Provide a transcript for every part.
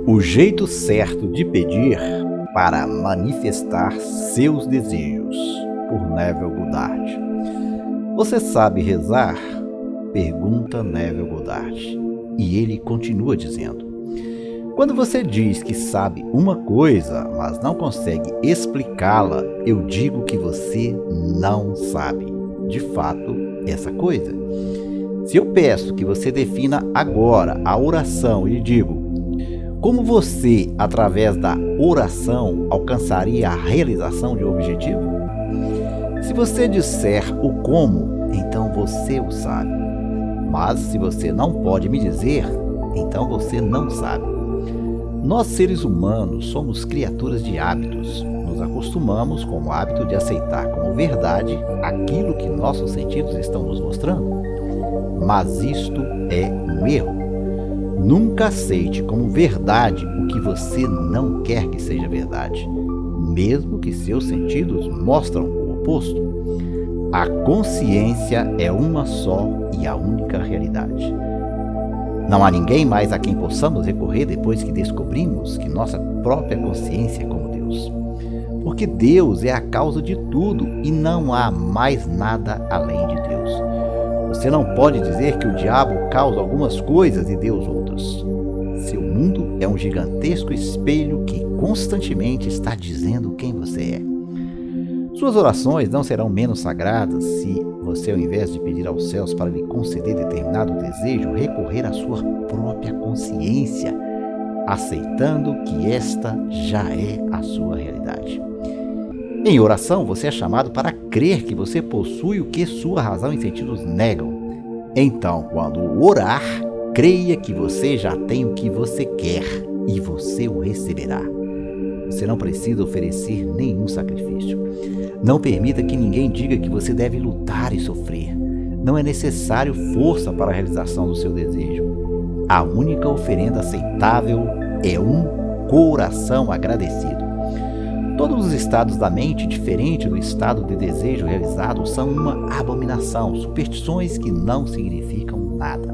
O jeito certo de pedir para manifestar seus desejos, por Neville Goddard. Você sabe rezar? Pergunta Neville Goddard. E ele continua dizendo: quando você diz que sabe uma coisa, mas não consegue explicá-la, eu digo que você não sabe, de fato, essa coisa. Se eu peço que você defina agora a oração e digo: como você, através da oração, alcançaria a realização de um objetivo? Se você disser o como, então você o sabe. Mas se você não pode me dizer, então você não sabe. Nós, seres humanos, somos criaturas de hábitos. Nos acostumamos com o hábito de aceitar como verdade aquilo que nossos sentidos estão nos mostrando. Mas isto é um erro. Nunca aceite como verdade o que você não quer que seja verdade, mesmo que seus sentidos mostram o oposto. A consciência é uma só e a única realidade. Não há ninguém mais a quem possamos recorrer depois que descobrimos que nossa própria consciência é como Deus. Porque Deus é a causa de tudo e não há mais nada além de Deus. Você não pode dizer que o diabo causa algumas coisas e Deus outras. Seu mundo é um gigantesco espelho que constantemente está dizendo quem você é. Suas orações não serão menos sagradas se você, ao invés de pedir aos céus para lhe conceder determinado desejo, recorrer à sua própria consciência, aceitando que esta já é a sua realidade. Em oração, você é chamado para crer que você possui o que sua razão e sentidos negam. Então, quando orar, creia que você já tem o que você quer e você o receberá. Você não precisa oferecer nenhum sacrifício. Não permita que ninguém diga que você deve lutar e sofrer. Não é necessário força para a realização do seu desejo. A única oferenda aceitável é um coração agradecido. Todos os estados da mente, diferente do estado de desejo realizado, são uma abominação, superstições que não significam nada.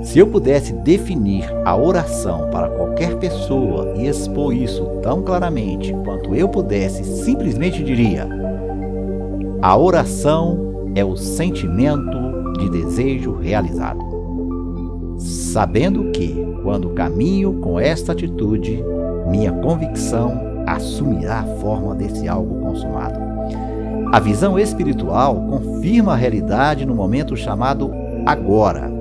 Se eu pudesse definir a oração para qualquer pessoa e expor isso tão claramente quanto eu pudesse, simplesmente diria: a oração é o sentimento de desejo realizado. Sabendo que, quando caminho com esta atitude, minha convicção assumirá a forma desse algo consumado. A visão espiritual confirma a realidade no momento chamado agora.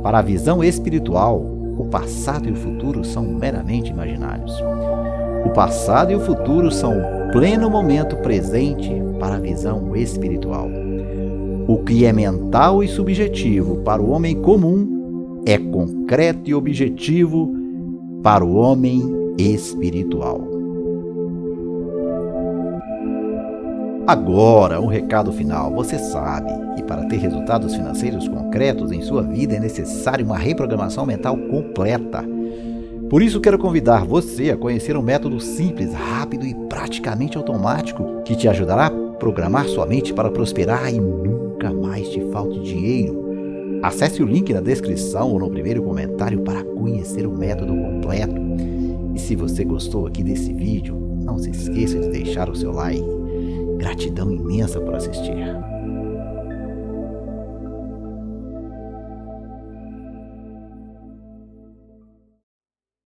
Para a visão espiritual, o passado e o futuro são meramente imaginários. O passado e o futuro são o pleno momento presente para a visão espiritual. O que é mental e subjetivo para o homem comum é concreto e objetivo para o homem espiritual. Agora, um recado final. Você sabe que para ter resultados financeiros concretos em sua vida é necessário uma reprogramação mental completa. Por isso, quero convidar você a conhecer um método simples, rápido e praticamente automático que te ajudará a programar sua mente para prosperar e nunca mais te falte dinheiro. Acesse o link na descrição ou no primeiro comentário para conhecer o método completo. E se você gostou aqui desse vídeo, não se esqueça de deixar o seu like. Gratidão imensa por assistir.